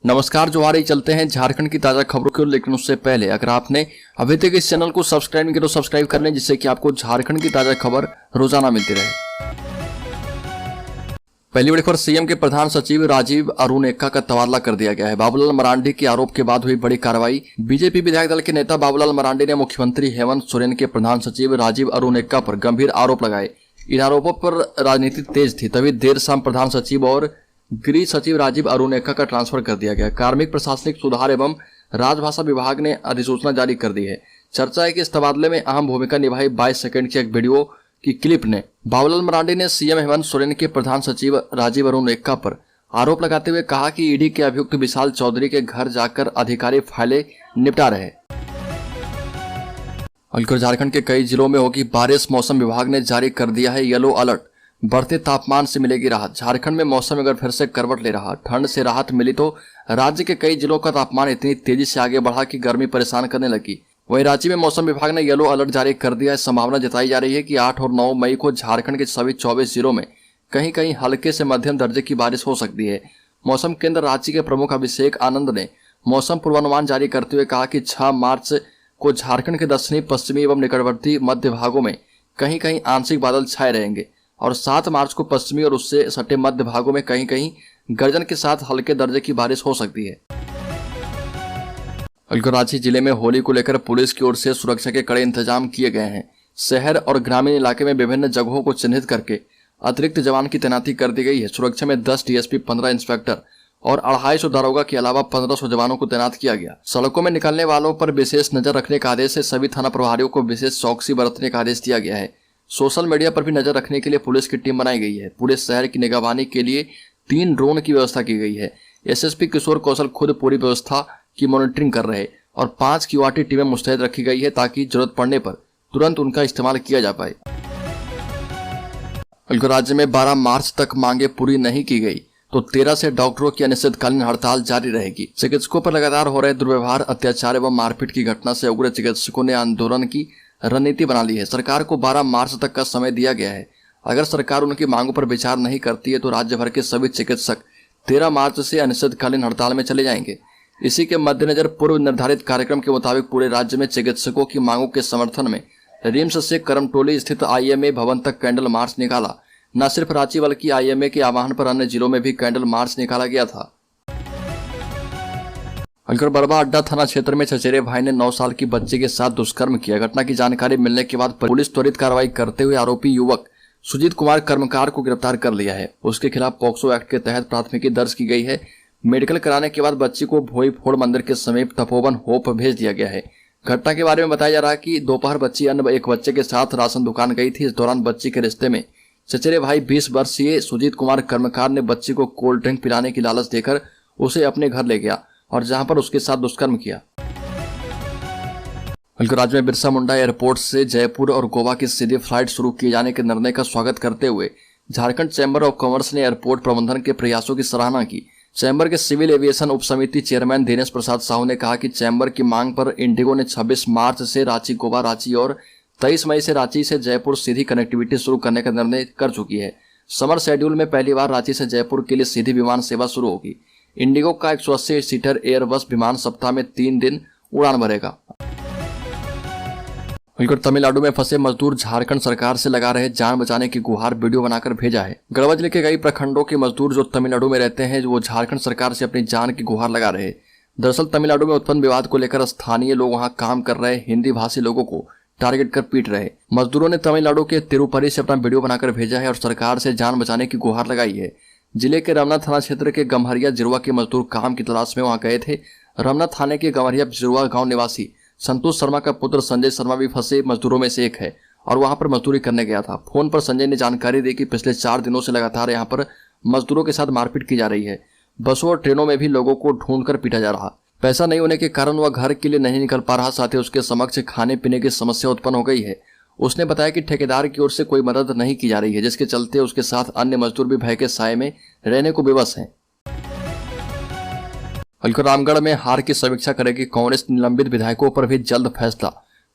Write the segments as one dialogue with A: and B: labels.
A: नमस्कार जोहारी। चलते हैं झारखंड की ताजा खबरों की ओर, लेकिन उससे पहले अगर आपने अभी तक इस चैनल को सब्सक्राइब नहीं किया तो सब्सक्राइब कर लें, जिससे कि आपको झारखंड की ताजा खबर रोजाना मिलती रहे। पहली बड़ी खबर, सीएम के प्रधान सचिव राजीव अरुण एक्का का तबादला कर दिया गया है। बाबूलाल मरांडी के आरोप के बाद हुई बड़ी कार्रवाई। बीजेपी विधायक दल के नेता बाबूलाल मरांडी ने मुख्यमंत्री हेमंत सोरेन के प्रधान सचिव राजीव अरुण एक्का पर गंभीर आरोप लगाए। इन आरोपों पर राजनीति तेज थी, तभी देर शाम प्रधान सचिव और गृह सचिव राजीव अरुण एक्का का ट्रांसफर कर दिया गया। कार्मिक प्रशासनिक सुधार एवं राजभाषा विभाग ने अधिसूचना जारी कर दी है। चर्चा है कि इस तबादले में अहम भूमिका निभाई 22 सेकंड की एक वीडियो की क्लिप ने। बाबूलाल मरांडी ने सीएम हेमंत सोरेन के प्रधान सचिव राजीव अरुण एक्का पर आरोप लगाते हुए कहा कि ईडी के अभियुक्त विशाल चौधरी के घर जाकर अधिकारी फाइलें निपटा रहे। झारखंड के कई जिलों में होगी बारिश। मौसम विभाग ने जारी कर दिया है येलो अलर्ट। बढ़ते तापमान से मिलेगी राहत। झारखंड में मौसम अगर फिर से करवट ले रहा, ठंड से राहत मिली तो राज्य के कई जिलों का तापमान इतनी तेजी से आगे बढ़ा कि गर्मी परेशान करने लगी। वहीं राज्य में मौसम विभाग ने येलो अलर्ट जारी कर दिया है। संभावना जताई जा रही है कि 8 और 9 मई को झारखंड के सभी 24 जिलों में कहीं कहीं हल्के से मध्यम दर्जे की बारिश हो सकती है। मौसम केंद्र रांची के प्रमुख अभिषेक आनंद ने मौसम पूर्वानुमान जारी करते हुए कहा कि 6 मार्च को झारखंड के दक्षिणी, पश्चिमी एवं निकटवर्ती मध्य भागों में कहीं कहीं आंशिक बादल छाए रहेंगे और 7 मार्च को पश्चिमी और उससे सटे मध्य भागों में कहीं कहीं गर्जन के साथ हल्के दर्जे की बारिश हो सकती है। रांची जिले में होली को लेकर पुलिस की ओर से सुरक्षा के कड़े इंतजाम किए गए हैं। शहर और ग्रामीण इलाके में विभिन्न जगहों को चिन्हित करके अतिरिक्त जवान की तैनाती कर दी गई है। सुरक्षा में 10 डीएसपी, 15 इंस्पेक्टर और 250 दारोगा के अलावा 1500 जवानों को तैनात किया गया। सड़कों में निकलने वालों पर विशेष नजर रखने का आदेश है। सभी थाना प्रभारियों को विशेष चौकसी बरतने का आदेश दिया गया है। सोशल मीडिया पर भी नजर रखने के लिए पुलिस की टीम बनाई गई है। पूरे शहर की निगरानी के लिए 3 ड्रोन की व्यवस्था की गई है। एसएसपी किशोर कौशल खुद पूरी व्यवस्था की मॉनिटरिंग कर रहे और 5 क्यूआरटी टीमें मुस्तैद रखी गई है ताकि जरूरत पड़ने पर तुरंत उनका इस्तेमाल किया जा पाए। राज्य में 12 मार्च तक मांगे पूरी नहीं की गई तो 13 से डॉक्टरों की अनिश्चितकालीन हड़ताल जारी रहेगी। चिकित्सकों पर लगातार हो रहे दुर्व्यवहार, अत्याचार एवं मारपीट की घटना से उग्र चिकित्सकों ने आंदोलन की रणनीति बना ली है। सरकार को 12 मार्च तक का समय दिया गया है। अगर सरकार उनकी मांगों पर विचार नहीं करती है तो राज्य भर के सभी चिकित्सक 13 मार्च से अनिश्चितकालीन हड़ताल में चले जाएंगे। इसी के मद्देनजर पूर्व निर्धारित कार्यक्रम के मुताबिक पूरे राज्य में चिकित्सकों की मांगों के समर्थन में रिम्स से करमटोली स्थित आईएमए भवन तक कैंडल मार्च निकाला। न सिर्फ रांची बल्कि आईएमए के आह्वान पर अन्य जिलों में भी कैंडल मार्च निकाला गया था। बरबा अड्डा थाना क्षेत्र में चचेरे भाई ने 9 साल की बच्ची के साथ दुष्कर्म किया। घटना की जानकारी मिलने के बाद पुलिस त्वरित कार्रवाई करते हुए आरोपी युवक सुजीत कुमार कर्मकार को गिरफ्तार कर लिया है। उसके खिलाफ पॉक्सो एक्ट के तहत प्राथमिकी दर्ज की गई है। मेडिकल कराने के बाद बच्ची को भोईफोड़ मंदिर के समीप तपोवन होप भेज दिया गया है। घटना के बारे में बताया जा रहा है कि दोपहर बच्ची अन्य एक बच्चे के साथ राशन दुकान गई थी। इस दौरान बच्ची के रिश्ते में चचेरे भाई 20 वर्षीय सुजीत कुमार कर्मकार ने बच्ची को कोल्ड ड्रिंक पिलाने की लालच देकर उसे अपने घर ले गया और जहां पर उसके साथ दुष्कर्म किया। राज्य में बिरसा मुंडा एयरपोर्ट से जयपुर और गोवा की सीधी फ्लाइट शुरू किए जाने के निर्णय का स्वागत करते हुए झारखंड चैम्बर ऑफ कॉमर्स ने एयरपोर्ट प्रबंधन के प्रयासों की सराहना की। चैम्बर के सिविल एविएशन उप समिति चेयरमैन दिनेश प्रसाद साहू ने कहा कि चैम्बर की मांग पर इंडिगो ने 26 मार्च से रांची गोवा, रांची और 23 मई से रांची से जयपुर सीधी कनेक्टिविटी शुरू करने का निर्णय कर चुकी है। समर शेड्यूल में पहली बार रांची से जयपुर के लिए सीधी विमान सेवा शुरू होगी। इंडिगो का 180 सीटर एयरबस विमान सप्ताह में 3 दिन उड़ान भरेगा। तमिलनाडु में फंसे मजदूर झारखंड सरकार से लगा रहे जान बचाने की गुहार वीडियो बनाकर भेजा है। गढ़वा जिले के कई प्रखंडों के मजदूर जो तमिलनाडु में रहते हैं वो झारखंड सरकार से अपनी जान की गुहार लगा रहे हैं। दरअसल तमिलनाडु में उत्पन्न विवाद को लेकर स्थानीय लोग वहां काम कर रहे हिंदी भाषी लोगों को टारगेट कर पीट रहे। मजदूरों ने तमिलनाडु के तिरुपति से अपना वीडियो बनाकर भेजा है और सरकार से जान बचाने की गुहार लगाई है। जिले के रमना थाना क्षेत्र के गम्हरिया जिरवा के मजदूर काम की तलाश में वहां गए थे। रमना थाने के गम्हरिया जिरवा गांव निवासी संतोष शर्मा का पुत्र संजय शर्मा भी फंसे मजदूरों में से एक है और वहां पर मजदूरी करने गया था। फोन पर संजय ने जानकारी दी कि पिछले 4 दिनों से लगातार यहां पर मजदूरों के साथ मारपीट की जा रही है। बसों और ट्रेनों में भी लोगों को ढूंढकर पीटा जा रहा। पैसा नहीं होने के कारण वह घर के लिए नहीं निकल पा रहा। साथ ही उसके समक्ष खाने पीने की समस्या उत्पन्न हो गई है। उसने बताया कि ठेकेदार की ओर से कोई मदद नहीं की जा रही है, जिसके चलते उसके साथ अन्य मजदूर भी भय के साए में रहने को विवश हैं। रामगढ़ में हार की समीक्षा करेगी कांग्रेस। निलंबित विधायकों पर भी जल्द फैसला।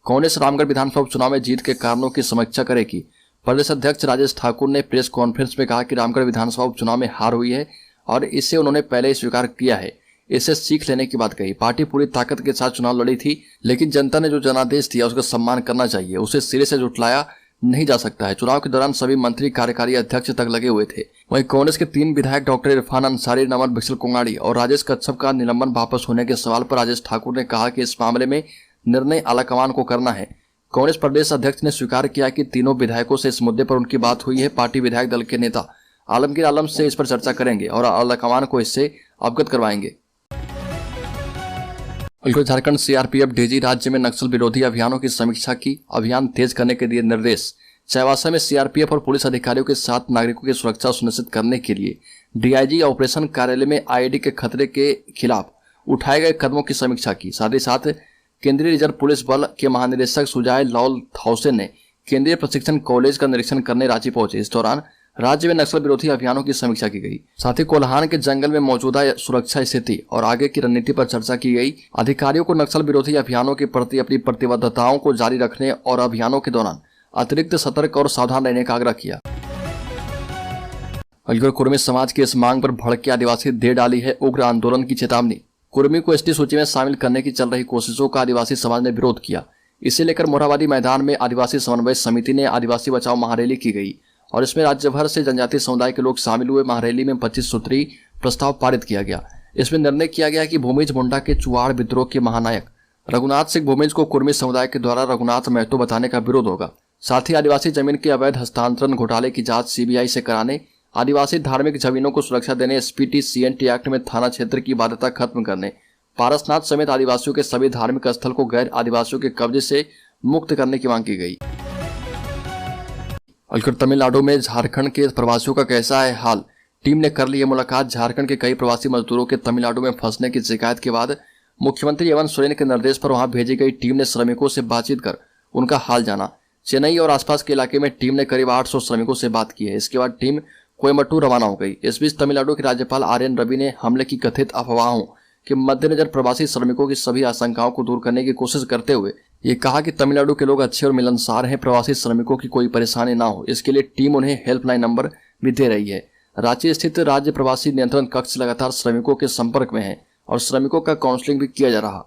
A: कांग्रेस रामगढ़ विधानसभा उपचुनाव में जीत के कारणों की समीक्षा करेगी। प्रदेश अध्यक्ष राजेश ठाकुर ने प्रेस कॉन्फ्रेंस में कहा कि रामगढ़ विधानसभा उपचुनाव में हार हुई है और इसे उन्होंने पहले ही स्वीकार किया है। इसे सीख लेने की बात कही। पार्टी पूरी ताकत के साथ चुनाव लड़ी थी, लेकिन जनता ने जो जनादेश दिया उसका सम्मान करना चाहिए, उसे सिरे से जुटलाया नहीं जा सकता है। चुनाव के दौरान सभी मंत्री कार्यकारी अध्यक्ष तक लगे हुए थे। वहीं कांग्रेस के 3 विधायक डॉक्टर इरफान अंसारी, नमन बिसल कोंगाड़ी और राजेश कच्छप का निलंबन वापस होने के सवाल पर राजेश ठाकुर ने कहा कि इस मामले में निर्णय आलाकमान को करना है। कांग्रेस प्रदेश अध्यक्ष ने स्वीकार किया कि तीनों विधायकों से इस मुद्दे पर उनकी बात हुई है। पार्टी विधायक दल के नेता आलमगीर आलम से इस पर चर्चा करेंगे और आलाकमान को इससे अवगत करवाएंगे। झारखंड सीआरपीएफ डीजी राज्य में नक्सल विरोधी अभियानों की समीक्षा की, अभियान तेज करने के दिए निर्देश। चाईबासा में सीआरपीएफ और पुलिस अधिकारियों के साथ नागरिकों की सुरक्षा सुनिश्चित करने के लिए डीआईजी ऑपरेशन कार्यालय में आईईडी के खतरे के खिलाफ उठाए गए कदमों की समीक्षा की। साथ ही साथ केंद्रीय रिजर्व पुलिस बल के महानिदेशक सुजाय लॉल थाउसेन ने केंद्रीय प्रशिक्षण कॉलेज का निरीक्षण करने रांची पहुंचे। इस दौरान राज्य में नक्सल विरोधी अभियानों की समीक्षा की गई। साथ ही कोल्हान के जंगल में मौजूदा सुरक्षा स्थिति और आगे की रणनीति पर चर्चा की गई। अधिकारियों को नक्सल विरोधी अभियानों के प्रति अपनी प्रतिबद्धताओं को जारी रखने और अभियानों के दौरान अतिरिक्त सतर्क और सावधान रहने का आग्रह किया। कुर्मी समाज की इस मांग पर भड़के आदिवासी दे डाली है उग्र आंदोलन की चेतावनी। कुर्मी को एसटी सूची में शामिल करने की चल रही कोशिशों का आदिवासी समाज ने विरोध किया। इसे लेकर मोरहाबादी मैदान में आदिवासी समन्वय समिति ने आदिवासी बचाओ महारैली की गई और इसमें राज्य भर से जनजातीय समुदाय के लोग शामिल हुए। महारैली में 25 सूत्री प्रस्ताव पारित किया गया। इसमें निर्णय किया गया कि भूमिज मुंडा के चुवाड़ विद्रोह के महानायक रघुनाथ सिंह भूमिज को कुर्मी समुदाय के द्वारा रघुनाथ महतो बताने का विरोध होगा। साथ ही आदिवासी जमीन के अवैध हस्तांतरण घोटाले की जांच सीबीआई से कराने, आदिवासी धार्मिक जमीनों को सुरक्षा देने, एसपीटी सीएनटी एक्ट में थाना क्षेत्र की बाध्यता खत्म करने, पारसनाथ समेत आदिवासियों के सभी धार्मिक स्थल को गैर आदिवासियों के कब्जे से मुक्त करने की मांग की गई। तमिलनाडु में झारखंड के प्रवासियों का कैसा है हाल? टीम ने कर ली है मुलाकात। झारखंड के कई प्रवासी मजदूरों के तमिलनाडु में फंसने की शिकायत के बाद मुख्यमंत्री हेमंत सोरेन के निर्देश पर वहां भेजी गई टीम ने श्रमिकों से बातचीत कर उनका हाल जाना। चेन्नई और आसपास के इलाके में टीम ने करीब 800 श्रमिकों से बात की है। इसके बाद टीम कोयम्बटूर रवाना हो गई। इस बीच तमिलनाडु के राज्यपाल आरएन रवि ने हमले की कथित अफवाहों के मद्देनजर प्रवासी श्रमिकों की सभी आशंकाओं को दूर करने की कोशिश करते हुए ये कहा कि तमिलनाडु के लोग अच्छे और मिलनसार हैं। प्रवासी श्रमिकों की कोई परेशानी ना हो, इसके लिए टीम उन्हें हेल्पलाइन नंबर भी दे रही है। रांची स्थित राज्य प्रवासी नियंत्रण कक्ष लगातार श्रमिकों के संपर्क में है और श्रमिकों का काउंसलिंग भी किया जा रहा।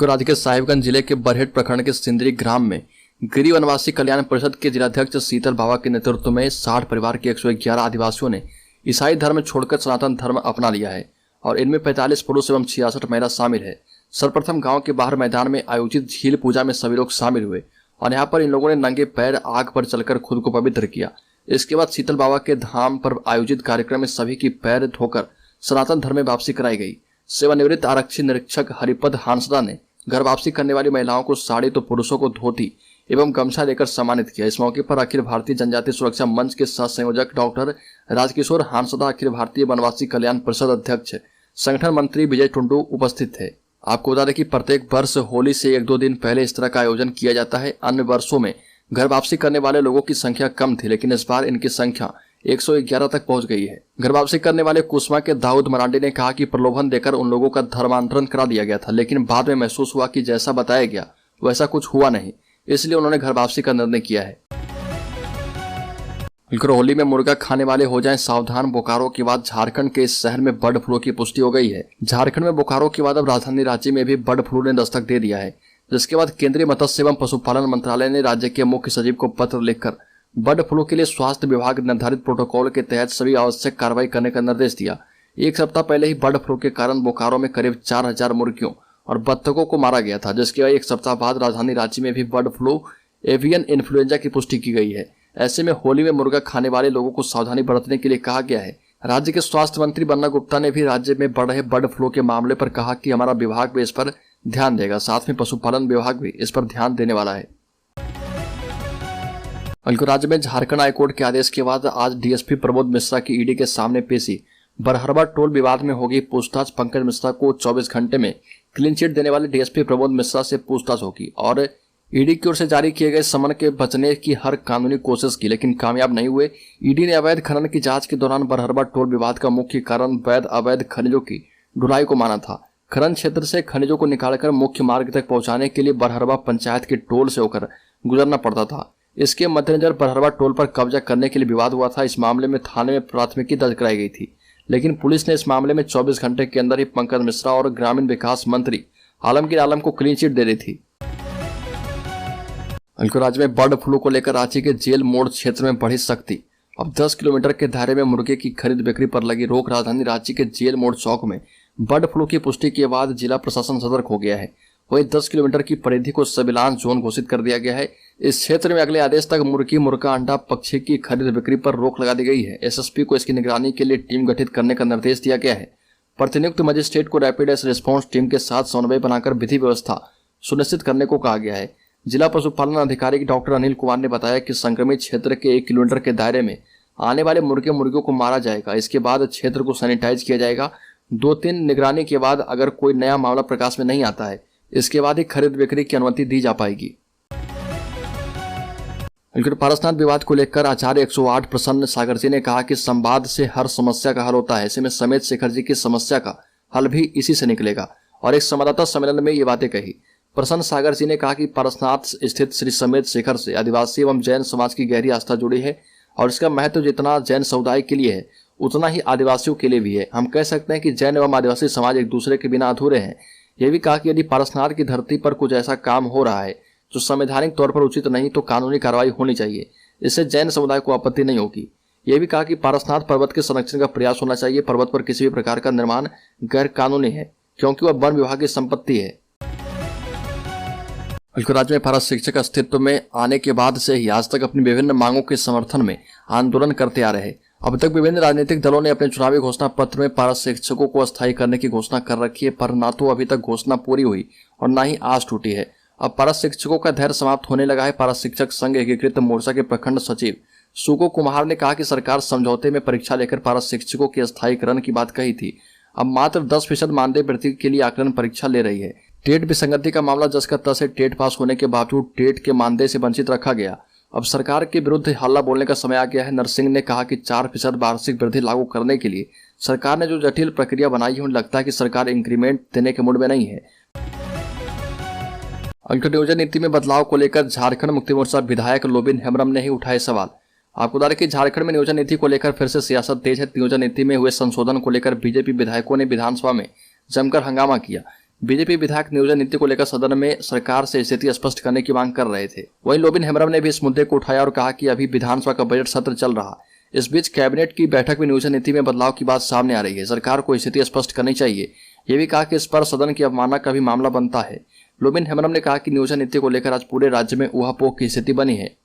A: राज्य के साहिबगंज जिले के बरहेट प्रखंड के सिंदरी ग्राम में गिरी वनवासी कल्याण परिषद के जिलाध्यक्ष शीतल बाबा के नेतृत्व में 60 परिवार के 111 आदिवासियों ने ईसाई धर्म छोड़कर सनातन धर्म अपना लिया है और इनमें 45 पुरुष एवं 66 महिला शामिल है। सर्वप्रथम गांव के बाहर मैदान में आयोजित झील पूजा में सभी लोग शामिल हुए और यहां पर इन लोगों ने नंगे पैर आग पर चलकर खुद को पवित्र किया। इसके बाद शीतल बाबा के धाम पर आयोजित कार्यक्रम में सभी की पैर धोकर सनातन धर्म में वापसी कराई गई। सेवानिवृत्त आरक्षी निरीक्षक हरिपद हांसदा ने घर वापसी करने वाली महिलाओं को साड़ी तो पुरुषों को धोती एवं गमछा देकर सम्मानित किया। इस मौके पर अखिल भारतीय जनजातीय सुरक्षा मंच के सह संयोजक डॉक्टर राजकिशोर हांसदा, अखिल भारतीय वनवासी कल्याण परिषद अध्यक्ष, संगठन मंत्री विजय टुंडू उपस्थित थे। आपको बता दें कि प्रत्येक वर्ष होली से 1-2 दिन पहले इस तरह का आयोजन किया जाता है। अन्य वर्षों में घर वापसी करने वाले लोगों की संख्या कम थी, लेकिन इस बार इनकी संख्या 111 तक पहुंच गई है। घर वापसी करने वाले कुसमा के दाऊद मरांडी ने कहा कि प्रलोभन देकर उन लोगों का धर्मांतरण करा दिया गया था, लेकिन बाद में महसूस हुआ कि जैसा बताया गया वैसा कुछ हुआ नहीं, इसलिए उन्होंने घर वापसी का निर्णय किया है। होली में मुर्गा खाने वाले हो जाएं सावधान। बोकारो के बाद झारखंड के इस शहर में बर्ड फ्लू की पुष्टि हो गई है। झारखंड में बोकारो के बाद अब राजधानी रांची में भी बर्ड फ्लू ने दस्तक दे दिया है, जिसके बाद केंद्रीय मत्स्य एवं पशुपालन मंत्रालय ने राज्य के मुख्य सचिव को पत्र लिखकर बर्ड फ्लू के लिए स्वास्थ्य विभाग निर्धारित प्रोटोकॉल के तहत सभी आवश्यक कार्रवाई करने का निर्देश दिया। एक सप्ताह पहले ही बर्ड फ्लू के कारण बोकारो में करीब 4000 मुर्गियों और बत्तखों को मारा गया था, जिसके बाद एक सप्ताह बाद राजधानी रांची में भी बर्ड फ्लू एवियन इन्फ्लुएंजा की पुष्टि की गई है। ऐसे में होली में मुर्गा खाने वाले लोगों को सावधानी बरतने के लिए कहा गया है। राज्य के स्वास्थ्य मंत्री बन्ना गुप्ता ने भी राज्य में बढ़ रहे बर्ड फ्लू के मामले पर कहा कि हमारा विभाग भी इस पर ध्यान देगा, साथ में पशुपालन विभाग भी इस पर ध्यान देने वाला है। राज्य में झारखंड हाईकोर्ट के आदेश के बाद आज डीएसपी प्रमोद मिश्रा की ईडी के सामने पेशी। बरहरबा टोल विवाद में होगी पूछताछ। पंकज मिश्रा को 24 घंटे में क्लीन चिट देने वाले डीएसपी प्रमोद मिश्रा से पूछताछ होगी और ईडी की ओर से जारी किए गए समन के बचने की हर कानूनी कोशिश की, लेकिन कामयाब नहीं हुए। ईडी ने अवैध खनन की जांच के दौरान बरहरबा टोल विवाद का मुख्य कारण वैध अवैध खनिजों की ढुलाई को माना था। खनन क्षेत्र से खनिजों को निकालकर मुख्य मार्ग तक पहुंचाने के लिए बरहरबा पंचायत के टोल से होकर गुजरना पड़ता था। इसके मद्देनजर बरहरबा टोल पर कब्जा करने के लिए विवाद हुआ था। इस मामले में थाने में प्राथमिकी दर्ज कराई गई थी, लेकिन पुलिस ने इस मामले में 24 घंटे के अंदर ही पंकज मिश्रा और ग्रामीण विकास मंत्री आलमगीर आलम को क्लीन चिट दे दी थी। राज्य में बर्ड फ्लू को लेकर रांची के जेल मोड़ क्षेत्र में बढ़ी सख्ती। अब 10 किलोमीटर के दायरे में मुर्गे की खरीद बिक्री पर लगी रोक। राजधानी रांची के जेल मोड़ चौक में बर्ड फ्लू की पुष्टि के बाद जिला प्रशासन सतर्क हो गया है। वहीं 10 किलोमीटर की परिधि को सर्विलांस जोन घोषित कर दिया गया है। इस क्षेत्र में अगले आदेश तक मुर्गी, मुर्गा, अंडा, पक्षी की खरीद बिक्री पर रोक लगा दी गई है। एसएसपी को इसकी निगरानी के लिए टीम गठित करने का निर्देश दिया गया है। प्रतिनियुक्त मजिस्ट्रेट को रैपिड रिस्पांस टीम के साथ समन्वय बनाकर विधि व्यवस्था सुनिश्चित करने को कहा गया है। जिला पशुपालन अधिकारी डॉक्टर अनिल कुमार ने बताया कि संक्रमित क्षेत्र के 1 किलोमीटर के दायरे में आने वाले मुर्गे मुर्गियों को मारा जाएगा। इसके बाद क्षेत्र को सैनिटाइज किया जाएगा। 2-3 निगरानी के बाद अगर कोई नया मामला प्रकाश में नहीं आता है, इसके बाद ही खरीद बिक्री की अनुमति दी जा पाएगी। पारसनाथ विवाद को लेकर आचार्य 108 प्रसन्न सागर जी ने कहा कि संवाद से हर समस्या का हल होता है। ऐसे में समेत शेखर जी की समस्या का हल भी इसी से निकलेगा और एक संवाददाता सम्मेलन में ये बातें कही। प्रसन्न सागर जी ने कहा कि पारसनाथ स्थित श्री समेत शेखर से आदिवासी एवं जैन समाज की गहरी आस्था जुड़ी है और इसका महत्व जितना जैन समुदाय के लिए है उतना ही आदिवासियों के लिए भी है। हम कह सकते हैं कि जैन एवं आदिवासी समाज एक दूसरे के बिना अधूरे हैं। यह भी कहा कि यदि पारसनाथ की धरती पर कुछ ऐसा काम हो रहा है जो संवैधानिक तौर पर उचित नहीं तो कानूनी कार्रवाई होनी चाहिए। इससे जैन समुदाय को आपत्ति नहीं होगी। यह भी कहा कि पारसनाथ पर्वत के संरक्षण का प्रयास होना चाहिए। पर्वत पर किसी भी प्रकार का निर्माण गैर कानूनी है क्योंकि वह वन विभाग की संपत्ति है। राज्य में पारा शिक्षक अस्तित्व में आने के बाद से ही आज तक अपनी विभिन्न मांगों के समर्थन में आंदोलन करते आ रहे। अब तक विभिन्न राजनीतिक दलों ने अपने चुनावी घोषणा पत्र में पारा शिक्षकों को अस्थायी करने की घोषणा कर रखी है, पर ना तो अभी तक घोषणा पूरी हुई और ना ही आस टूटी है। अब पारा शिक्षकों का धैर्य समाप्त होने लगा है। पारा शिक्षक संघ एकीकृत मोर्चा के प्रखंड सचिव सुको कुमार ने कहा कि सरकार समझौते में परीक्षा लेकर पारा शिक्षकों के अस्थायीकरण की बात कही थी। अब मात्र 10% मानदेय वृद्धि के लिए आकलन परीक्षा ले रही है। टेट विसंगति का मामला जस का तस है। टेट पास होने के बावजूद टेट के मानदेय से वंचित रखा गया। अब सरकार के विरुद्ध हल्ला बोलने का समय आ गया है। नरसिंह ने कहा कि 4% वार्षिक वृद्धि लागू करने के लिए सरकार ने जो जटिल प्रक्रिया बनाई है, उन्हें लगता है कि सरकार इंक्रीमेंट देने के मूड में नहीं है। नियोजन नीति में बदलाव को लेकर झारखंड मुक्ति मोर्चा विधायक लोबिन हेम्ब्रम ने ही उठाए सवाल। आपको बता दें कि झारखंड में नियोजन नीति को लेकर फिर से सियासत तेज है। नियोजन नीति में हुए संशोधन को लेकर बीजेपी विधायकों ने विधानसभा में जमकर हंगामा किया। बीजेपी विधायक नियोजन नीति को लेकर सदन में सरकार से स्थिति स्पष्ट करने की मांग कर रहे थे। वहीं लोबिन हेम्ब्रम ने भी इस मुद्दे को उठाया और कहा कि अभी विधानसभा का बजट सत्र चल रहा। इस बीच कैबिनेट की बैठक में नियोजन नीति में बदलाव की बात सामने आ रही है। सरकार को स्थिति स्पष्ट करनी चाहिए। ये भी कहा कि इस पर सदन की अवमानना का भी मामला बनता है। लोबिन हेम्ब्रम ने कहा कि नियोजन नीति को लेकर आज पूरे राज्य में ऊहापोह की स्थिति बनी है।